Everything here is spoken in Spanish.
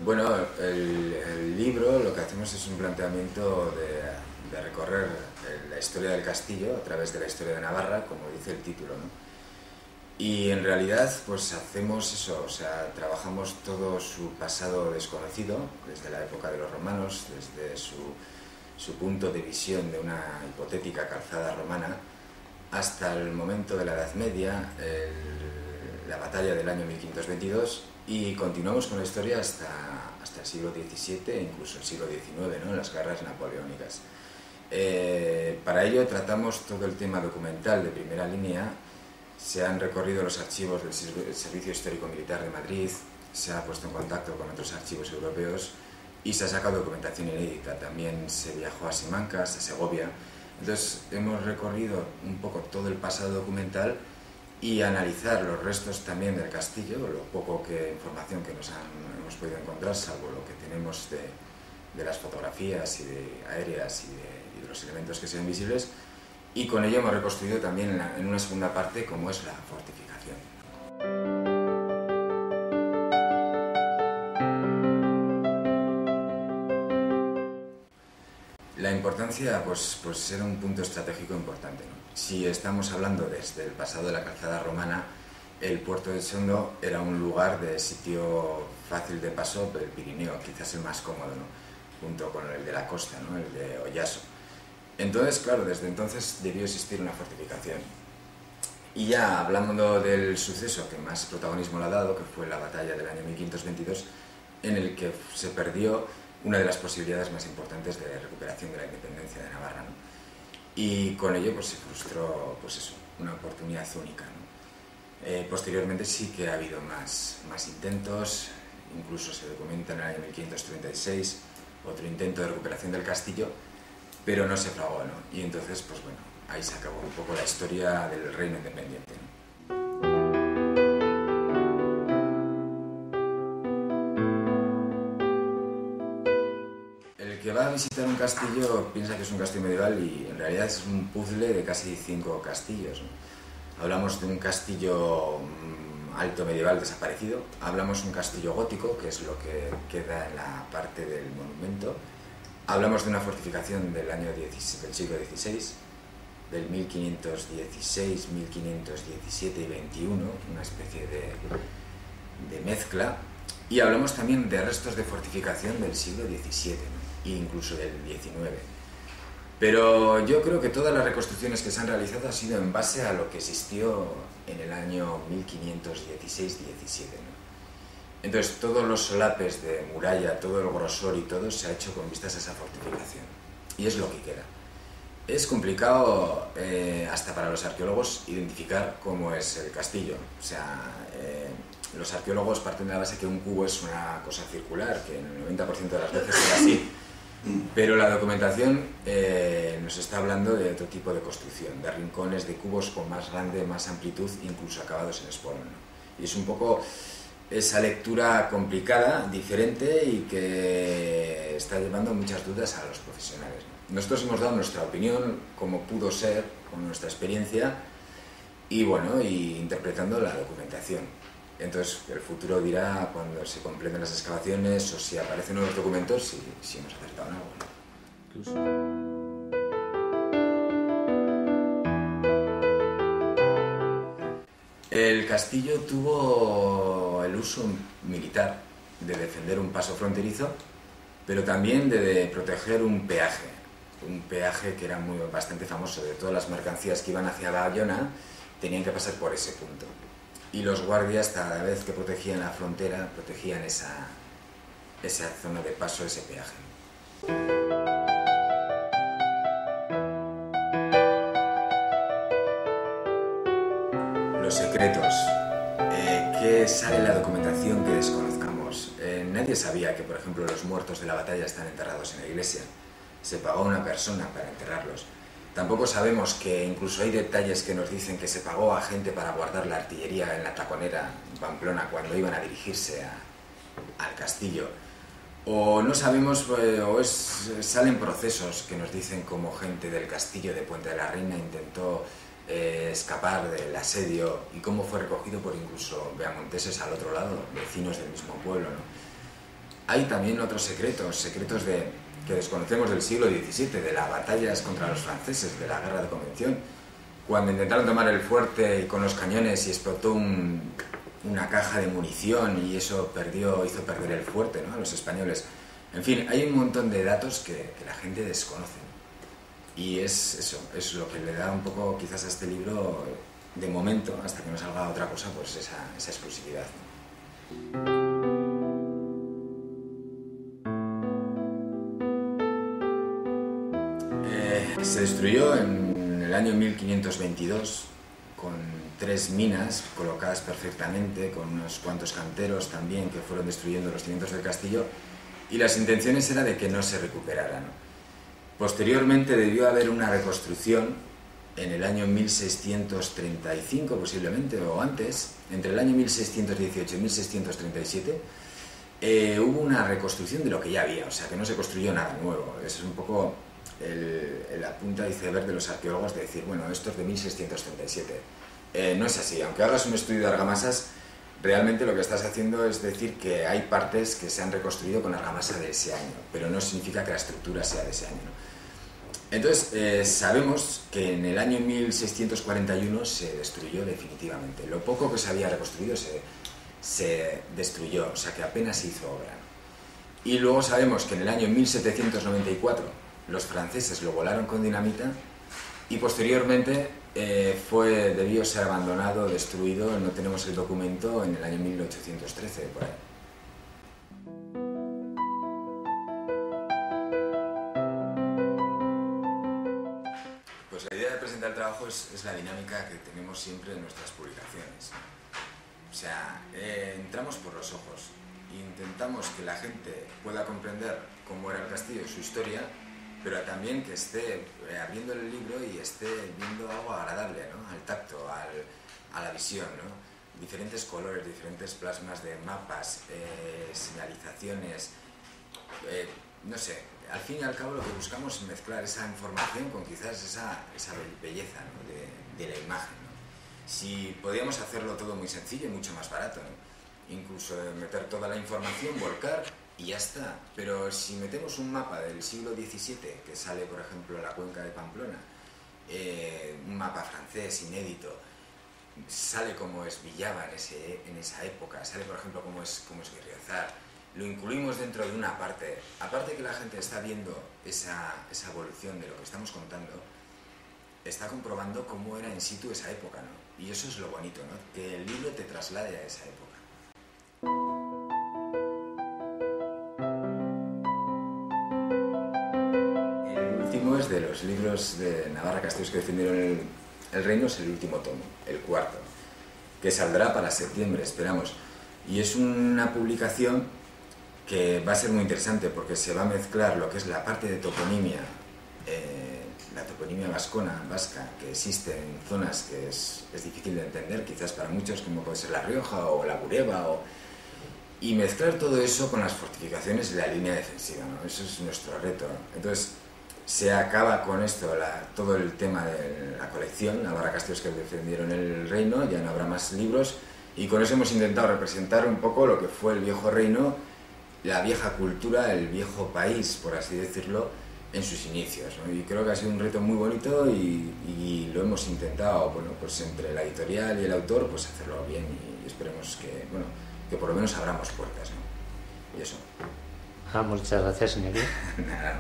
Bueno, el libro lo que hacemos es un planteamiento de recorrer la historia del castillo a través de la historia de Navarra, como dice el título, ¿no? Y en realidad pues hacemos eso, o sea, trabajamos todo su pasado desconocido, desde la época de los romanos, desde su punto de visión de una hipotética calzada romana, hasta el momento de la Edad Media, la batalla del año 1522, y continuamos con la historia hasta el siglo XVII e incluso el siglo XIX, ¿no? Las guerras napoleónicas. Para ello tratamos todo el tema documental de primera línea. Se han recorrido los archivos del Servicio Histórico Militar de Madrid, se ha puesto en contacto con otros archivos europeos y se ha sacado documentación inédita. También se viajó a Simancas, a Segovia. Entonces hemos recorrido un poco todo el pasado documental y analizar los restos también del castillo, lo poco que información que hemos podido encontrar, salvo lo que tenemos de las fotografías aéreas y de los elementos que se ven visibles, y con ello hemos reconstruido también en una segunda parte cómo es la fortificación. La importancia pues era un punto estratégico importante, ¿no? Si estamos hablando desde el pasado de la calzada romana, el puerto de Sondo era un lugar de sitio fácil de paso del Pirineo, quizás el más cómodo, ¿no? Junto con el de la costa, ¿no? El de Oyaso. Entonces, claro, desde entonces debió existir una fortificación. Y ya hablando del suceso que más protagonismo le ha dado, que fue la batalla del año 1522, en el que se perdió una de las posibilidades más importantes de recuperación de la independencia de Navarra, ¿no? Y con ello pues se frustró pues eso, una oportunidad única, ¿no? Posteriormente sí que ha habido más intentos, incluso se documenta en el año 1536 otro intento de recuperación del castillo, pero no se fraguó, ¿no? Y entonces, pues bueno, ahí se acabó un poco la historia del reino independiente, ¿no? El que va a visitar un castillo piensa que es un castillo medieval y en realidad es un puzzle de casi 5 castillos, ¿no? Hablamos de un castillo alto medieval desaparecido, hablamos de un castillo gótico, que es lo que queda en la parte del monumento. Hablamos de una fortificación del siglo XVI, del 1516, 1517 y 21, una especie de mezcla. Y hablamos también de restos de fortificación del siglo XVII, ¿no? E incluso del XIX. Pero yo creo que todas las reconstrucciones que se han realizado han sido en base a lo que existió en el año 1516-17, ¿no? Entonces, todos los solapes de muralla, todo el grosor y todo se ha hecho con vistas a esa fortificación. Y es lo que queda. Es complicado, hasta para los arqueólogos, identificar cómo es el castillo. O sea, los arqueólogos parten de la base que un cubo es una cosa circular, que en el 90% de las veces es así. Pero la documentación nos está hablando de otro tipo de construcción, de rincones, de cubos con más grande, más amplitud, incluso acabados en espolón, ¿no? Y es un poco esa lectura complicada, diferente y que está llevando muchas dudas a los profesionales, ¿no? Nosotros hemos dado nuestra opinión, como pudo ser, con nuestra experiencia y bueno, y interpretando la documentación. Entonces el futuro dirá cuando se completen las excavaciones o si aparecen nuevos documentos si hemos acertado en algo, ¿no? Incluso. El castillo tuvo el uso militar de defender un paso fronterizo, pero también de proteger un peaje que era bastante famoso. De todas las mercancías que iban hacia Bayona tenían que pasar por ese punto. Y los guardias, cada vez que protegían la frontera, protegían esa zona de paso, ese peaje. Los secretos. ¿Qué sale en la documentación que desconozcamos? Nadie sabía que, por ejemplo, los muertos de la batalla están enterrados en la iglesia. Se pagó a una persona para enterrarlos. Tampoco sabemos que incluso hay detalles que nos dicen que se pagó a gente para guardar la artillería en la Taconera, en Pamplona, cuando iban a dirigirse al castillo. O no sabemos, salen procesos que nos dicen cómo gente del castillo de Puente de la Reina intentó escapar del asedio y cómo fue recogido por incluso beamonteses al otro lado, vecinos del mismo pueblo, ¿no? hay también otros secretos que desconocemos del siglo XVII, de las batallas contra los franceses, de la guerra de Convención, cuando intentaron tomar el fuerte y con los cañones y explotó una caja de munición y eso hizo perder el fuerte, ¿no?, a los españoles. En fin, hay un montón de datos que la gente desconoce. Y es lo que le da un poco quizás a este libro, de momento, hasta que no salga otra cosa, pues esa exclusividad, ¿no? Se destruyó en el año 1522 con 3 minas colocadas perfectamente, con unos cuantos canteros también que fueron destruyendo los cimientos del castillo, y las intenciones eran de que no se recuperara, ¿no? Posteriormente debió haber una reconstrucción en el año 1635 posiblemente, o antes, entre el año 1618 y 1637, hubo una reconstrucción de lo que ya había, o sea que no se construyó nada nuevo. Es un poco la punta de iceberg de los arqueólogos de decir, bueno, esto es de 1637. No es así, aunque hagas un estudio de argamasas, realmente lo que estás haciendo es decir que hay partes que se han reconstruido con argamasa de ese año, pero no significa que la estructura sea de ese año, ¿no? Entonces, sabemos que en el año 1641 se destruyó definitivamente. Lo poco que se había reconstruido se destruyó, o sea que apenas se hizo obra, ¿no? Y luego sabemos que en el año 1794 los franceses lo volaron con dinamita y posteriormente debió ser abandonado, destruido, no tenemos el documento, en el año 1813, por ahí. Pues la idea de presentar el trabajo es la dinámica que tenemos siempre en nuestras publicaciones. O sea, entramos por los ojos e intentamos que la gente pueda comprender cómo era el castillo y su historia, pero también que esté abriendo el libro y esté viendo algo agradable, ¿no?, al tacto, a la visión, ¿no? Diferentes colores, diferentes plasmas de mapas, señalizaciones, no sé, al fin y al cabo lo que buscamos es mezclar esa información con quizás esa belleza, ¿no?, de la imagen, ¿no? Si podíamos hacerlo todo muy sencillo y mucho más barato, ¿no?, incluso meter toda la información, volcar y ya está. Pero si metemos un mapa del siglo XVII, que sale por ejemplo en la cuenca de Pamplona, un mapa francés inédito, sale cómo es Villava en esa época, sale por ejemplo cómo es Berriozar, lo incluimos dentro de una parte, aparte que la gente está viendo esa evolución de lo que estamos contando, está comprobando cómo era in situ esa época, ¿no? Y eso es lo bonito, ¿no?, que el libro te traslade a esa época. Es de los libros de Navarra Castellos que defendieron el reino, es el último tomo, el cuarto, que saldrá para septiembre, esperamos. Y es una publicación que va a ser muy interesante porque se va a mezclar lo que es la parte de toponimia, la toponimia vasca, que existe en zonas que es difícil de entender, quizás para muchos, como puede ser La Rioja o La Bureba, y mezclar todo eso con las fortificaciones de la línea defensiva, ¿no? Eso es nuestro reto, ¿no? Entonces, se acaba con esto, todo el tema de la colección, Navarra Castellos que defendieron el reino, ya no habrá más libros, y con eso hemos intentado representar un poco lo que fue el viejo reino, la vieja cultura, el viejo país, por así decirlo, en sus inicios, ¿no? Y creo que ha sido un reto muy bonito y lo hemos intentado, bueno, pues entre la editorial y el autor, pues hacerlo bien y esperemos que, bueno, que por lo menos abramos puertas, ¿no? Y eso. Muchas gracias, señoría. Nada.